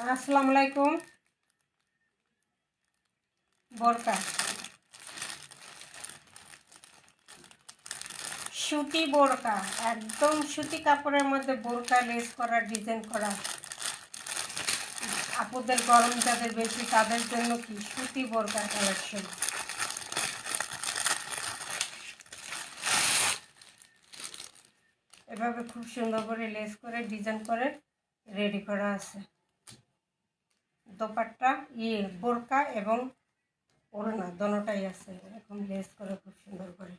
আসসালামু আলাইকুম। বোরকা, সুতি বোরকা, একদম সুতি কাপড়ের মধ্যে বোরকা লেস করা, ডিজাইন করা। আপুদের গরম যাদের বেশি তাদের জন্য কি সুতি বোরকা কালেকশন। এভাবে খুব সুন্দর করে লেস করে ডিজাইন করে রেডি করা আছে। দোপাট্টা বোরকা এবং ওড়না দোনোটাই আছে, এরকম লেস করে খুব সুন্দর করে।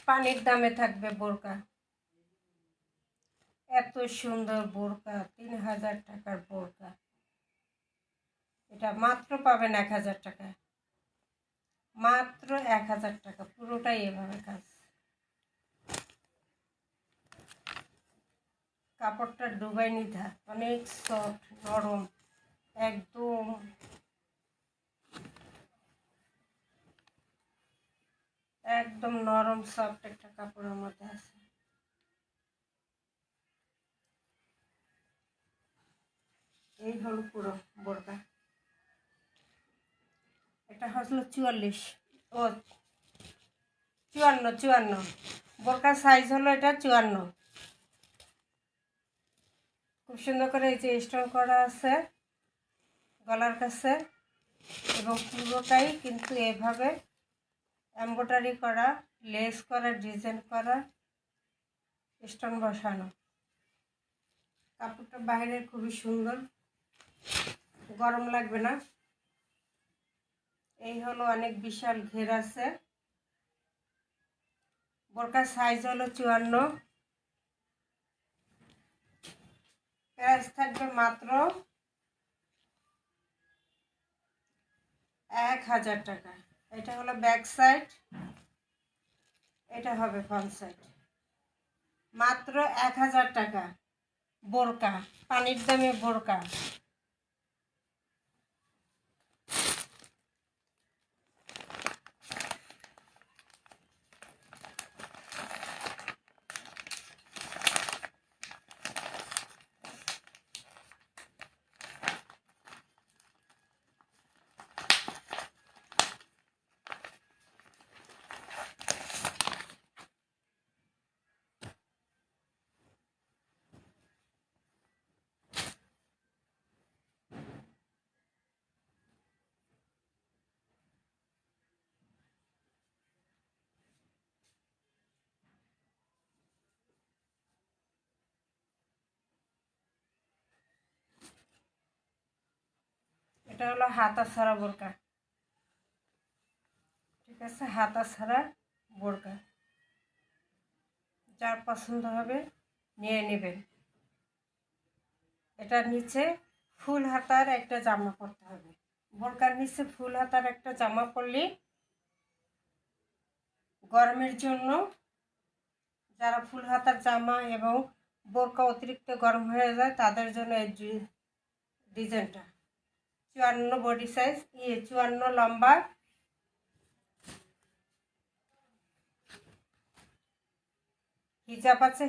পানির দামে থাকবে বোরকা। এত সুন্দর বোরকা, 3000 টাকার বোরকা। এটা মাত্র পাবেন 1000 টাকায়, মাত্র 1000 টাকা। পুরোটাই এভাবে কাজ। কাপড়টা দুবাই নিধা, অনেক সফট নরম, একদম একদম নরম সফট একটা কাপড়ের মধ্যে আছে। এই হলো পুরো বোরকা। এটা হলো 44 ও 54 বোরকার সাইজ হলো এটা 54। খুব সুন্দর করে এই যে স্টোন করা আছে গলার কাছে, এবং পুরোটাই কিন্তু এভাবে এমব্রয়ডারি করা, লেস করা, ডিজাইন করা, স্টোন বসানো। কাপড়টা বাইরে খুবই সুন্দর, গরম লাগবে না। এই হলো অনেক বিশাল ঘের আছে। বোরকার সাইজ হলো 54। প্রাইস থাকবে মাত্র 1000 টাকা। এটা হলো ব্যাক সাইড, এটা হবে ফ্রন্ট সাইড। মাত্র 1000 টাকা বোরকা, পানির দামে বোরকা। এটা হলো হাতা ছাড়া বোরকা, ঠিক আছে? হাতা ছাড়া বোরকা, যার পছন্দ হবে নিয়ে নেবেন। এটার নিচে ফুল হাতার একটা জামা পরতে হবে। বোরকার নিচে ফুল হাতার একটা জামা পরলে গরমের জন্য, যারা ফুল হাতার জামা এবং বোরকা অতিরিক্ত গরম হয়ে যায় তাদের জন্য এই ডিজাইনটা। 54 বডি সাইজ, 54 লম্বা। হিজাব আছে,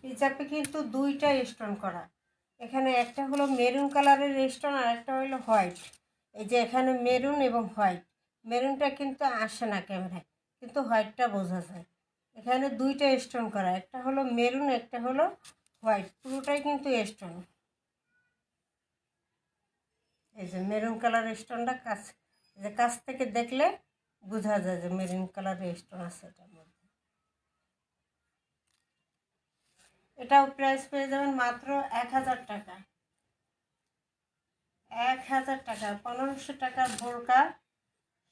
হিজাবে কিন্তু দুইটা স্টোন করা। এখানে একটা হলো মেরুন কালারের স্টোন আর একটা হলো হোয়াইট। এই যে এখানে মেরুন এবং হোয়াইট, মেরুনটা কিন্তু আসে না ক্যামেরায়, কিন্তু হোয়াইটটা বোঝা যায়। এখানে দুইটা স্টোন করা, একটা হলো মেরুন, একটা হলো হোয়াইট, পুরোটাই কিন্তু স্টোন। এই যে মেরুন কালারের স্টোনটা কাছ থেকে দেখলে বোঝা যায় যে মেরুন কালারের স্টোন আছে এটার মধ্যে। এটাও প্রাইস পেয়ে যাবেন মাত্র 1000 টাকা। 1000 টাকা, 1500 টাকার বোরকা।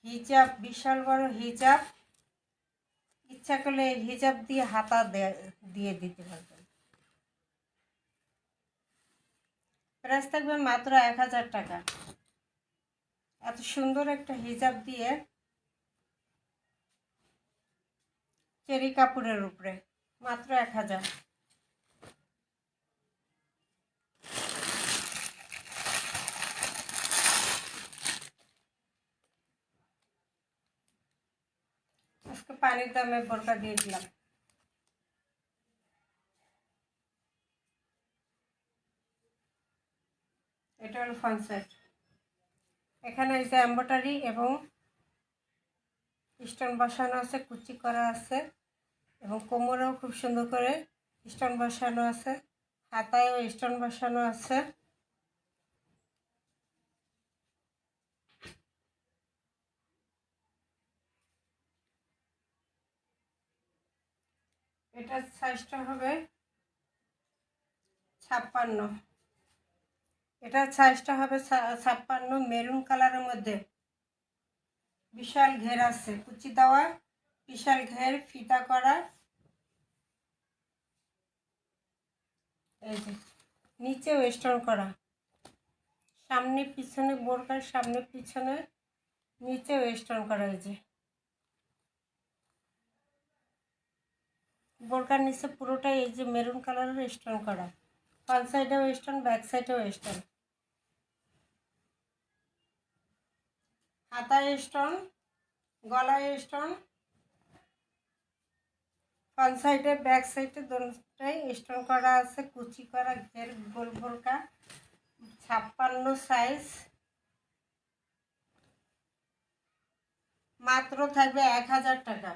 হিজাব, বিশাল বড় হিজাব, ইচ্ছা করলে হিজাব দিয়ে হাতা দিয়ে দিতে পারবেন। প্রাইস থাকবে মাত্র 1000 টাকা। এত সুন্দর একটা হিজাব দিয়ে চেরি কাপড়ের উপরে, মাত্র 1000। আজকে পানির দামে বোরকা দিয়ে দিলাম। এটা হলো ফ্রন্ট সাইড। এখানে এই যে এমব্রয়ডারি এবং স্টোন বসানো আছে, কুচি করা আছে এবং কোমরেও খুব সুন্দর করে স্টোন বসানো আছে, হাতায়ও স্টোন বসানো আছে। এটার সাইজটা হবে 56। এটার সাইজটা হবে 56, মেরুন কালারের মধ্যে। বিশাল ঘের আছে, কুচি দেওয়া, বিশাল ঘের, ফিতা করা। এই যে নিচেও স্টোন করা, সামনে পিছনে, বোরকার সামনে পিছনে নিচেও স্টোন করা। এই যে বোরকার নিচে পুরোটাই এই যে মেরুন কালারের স্টোন করা, ফ্রন্ট সাইডেও স্টোন, ব্যাক সাইডেও স্টোন, হাতায় স্টোন, গলায় স্টোন, ফ্রন্ট সাইডে ব্যাক সাইডে দুটোটাই স্টোন করা আছে, কুচি করা ঘের, গোল বোরকা, 56 সাইজ। মাত্র থাকবে 1000 টাকা।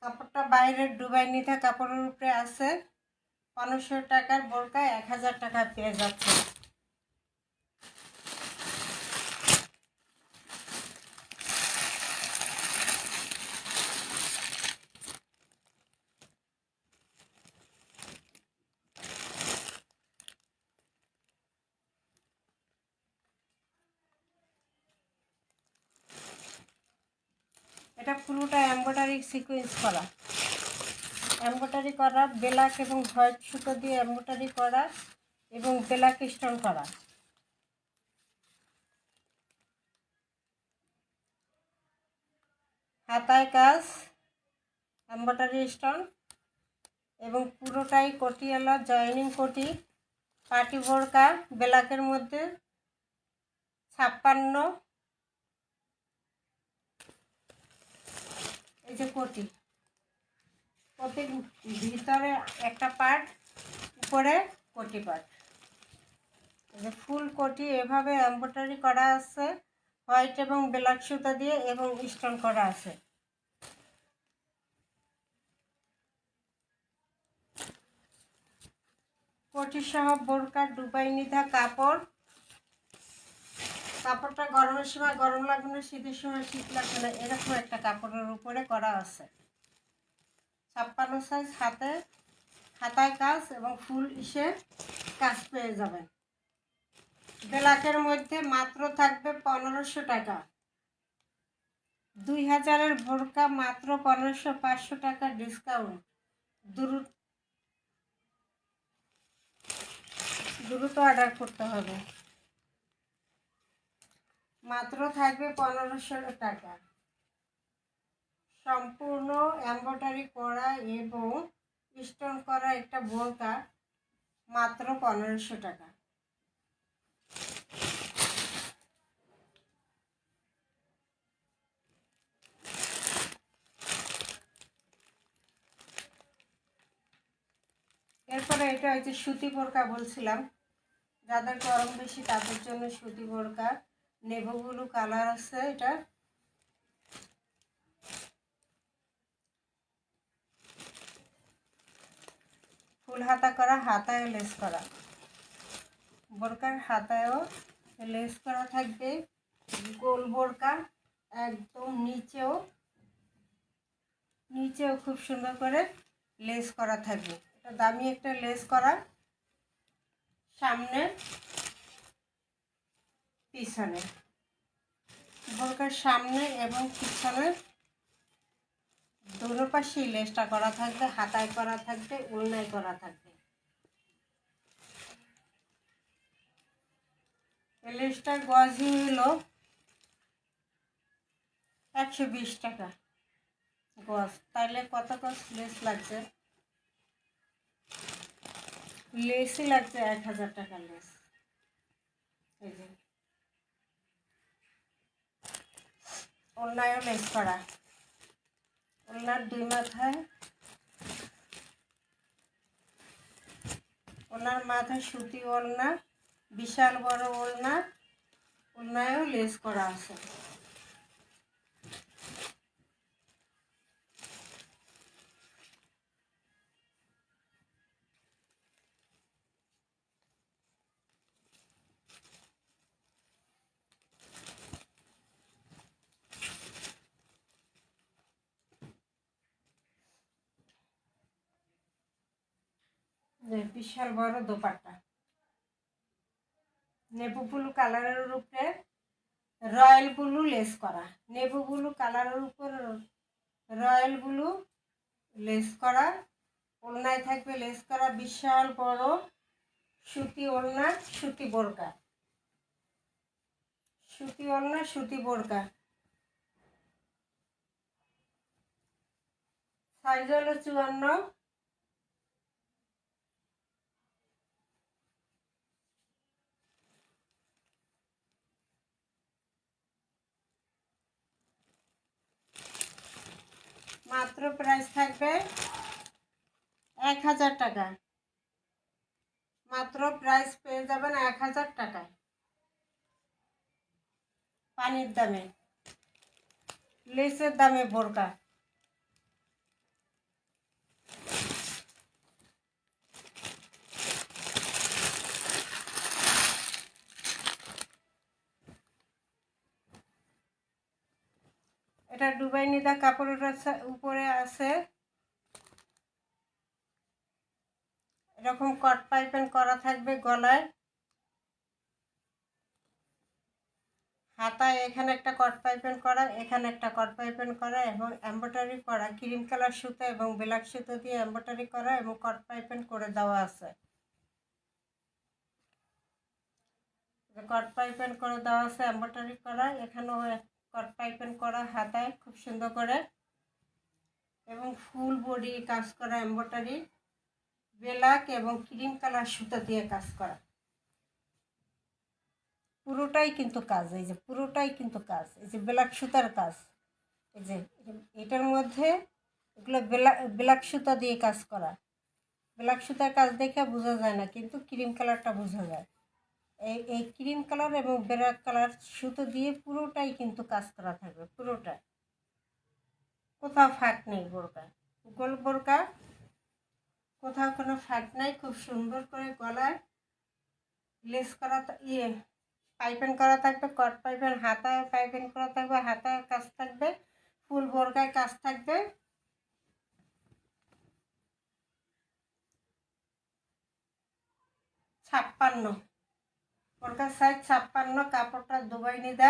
কাপড়টা বাইরের ডুবাই নিতে কাপড়ের উপরে আছে। 1500 টাকার বোরকা 1000 টাকা পেয়ে যাচ্ছে। এটা পুরোটা এমব্রয়ডারি সিকোয়েন্স করা, এমব্রয়ডারি করা, ব্ল্যাক এবং হোয়াইট সুতো দিয়ে এমব্রয়ডারি করা এবং ব্ল্যাক স্টোন করা। হাতায় কাজ, এমব্রয়ডারি স্টোন এবং পুরোটাই কোটিওয়ালা জয়েনিং কোটি, পার্টি বোরকা ব্ল্যাকের মধ্যে 56। এই যে কোটি, কোটির ভিতরে একটা পার্ট, উপরে কোটি পার্ট। এই যে ফুল কোটি এভাবে এমব্রয়ডারি করা আছে হোয়াইট এবং ব্ল্যাক সুতা দিয়ে এবং স্টোন করা আছে। কোটি সহ বোরকা ডুবাই নিধা কাপড়। কাপড়টা গরমের সময় গরম লাগবে না, শীতের সময় শীত লাগবে না, এরকম একটা কাপড়ের উপরে করা আছে। 56 সাইজ, হাতায় কাজ এবং ফুল ইসে কাজ পেয়ে যাবেন। ব্ল্যাকের মধ্যে মাত্র থাকবে 1500 টাকা। 2000-এর বোরকা মাত্র 1500, 500 টাকা ডিসকাউন্ট। দ্রুত অর্ডার করতে হবে। মাত্র থাকবে 1500 টাকা। সম্পূর্ণ এমব্রয়ডারি করা এবং স্টোন করা একটা বোরকা মাত্র 1500 টাকা। এরপরে এটা হচ্ছে সুতি বোরকা বলছিলাম, যাদের গরম বেশি তাদের জন্য সুতি বোরকা। নেভি ব্লু কালার আছে, এটা ফুল হাতা করা, হাতায়ও লেস করা, বোরকার হাতায়ও লেস করা থাকবে। গোল বোরকা একদম নিচেও খুব সুন্দর করে লেস করা থাকবে। এটা দামি একটা লেস করা, সামনে পিছনে, বোরকার সামনে এবং পিছনে দুটো পাশেই লেসটা করা থাকবে, হাতায় করা থাকবে, উলনায় করা থাকবে। এই লেসটার গজই হলো 120 টাকা গজ। তাইলে কত গজ লেস লাগছে? লেসই লাগছে 1000 টাকা লেস। এই যে ওড়নায়ও লেস করা। ওড়নার দুই মাথায়, ওড়নার মাথায় সুতি ওড়না, বিশাল বড় ওড়না, ওড়নায়ও লেস করা আছে। বিশাল বড় দোপাট্টা, নেভি ব্লু কালারের উপরে রয়্যাল ব্লু লেস করা। নেভি ব্লু কালারের উপর রয়্যাল ব্লু লেস করা। ওড়নায় থাকবে লেস করা বিশাল বড় সুতি ওড়না, সুতি বোরকা, সুতি ওড়না, সুতি বোরকা। সাইজ হলো 54। মাত্র প্রাইস থাকবে 1000 টাকা। মাত্র প্রাইস পেয়ে যাবেন 1000 টাকায়, পানির দামে, লেসের দামে বোরকা। এটা দুবাই নিদা কাপড়ের উপরে আছে এরকম কট পাইপিং করা থাকবে গলায়, হাতায় এখানে একটা কট পাইপিং করা, এখানে একটা কট পাইপিং করা এবং এমব্রয়ডারি করা, ক্রিম কালার সুতো এবং ব্ল্যাক সুতো দিয়ে এমব্রয়ডারি করা এবং কট পাইপিং করে দেওয়া আছে। কট পাইপিং করে দেওয়া আছে, এমব্রয়ডারি করা, এখানেও কট পাইপিং করা হাতায় খুব সুন্দর করে এবং ফুল বডি কাজ করা এমব্রয়ডারি, ব্ল্যাক এবং ক্রিম কালার সুতো দিয়ে কাজ করা। পুরোটাই কিন্তু কাজ, এই যে পুরোটাই কিন্তু কাজ, এই যে ব্ল্যাক সুতার কাজ, এই যে এটার মধ্যে এগুলো ব্ল্যাক সুতা দিয়ে কাজ করা। ব্ল্যাক সুতার কাজ দেখে বোঝা যায় না, কিন্তু ক্রিম কালারটা বোঝা যায়। এই ক্রিম কালার এবং ব্ল্যাক কালার সুতো দিয়ে পুরোটাই কিন্তু কাজ করা থাকবে, পুরোটা, কোথাও ফাঁক নেই। বোরকা, গোল বোরকা, কোথাও কোনো ফাঁক নাই। খুব সুন্দর করে গলায় লেস করা, পাইপিং করা থাকবে, কট পাইপিং, হাতায় পাইপিং করা থাকবে, হাতায় কাজ থাকবে, ফুল বোরকায় কাজ থাকবে। ছাপ্পান্ন, বোরকার সাইজ 56, কাপড়টা দুবাই নিদা,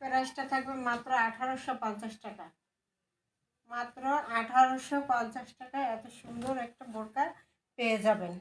প্রাইসটা থাকবে মাত্র 1850 টাকা। মাত্র 1850 টাকায় এত সুন্দর একটা বোরকা পেয়ে যাবেন।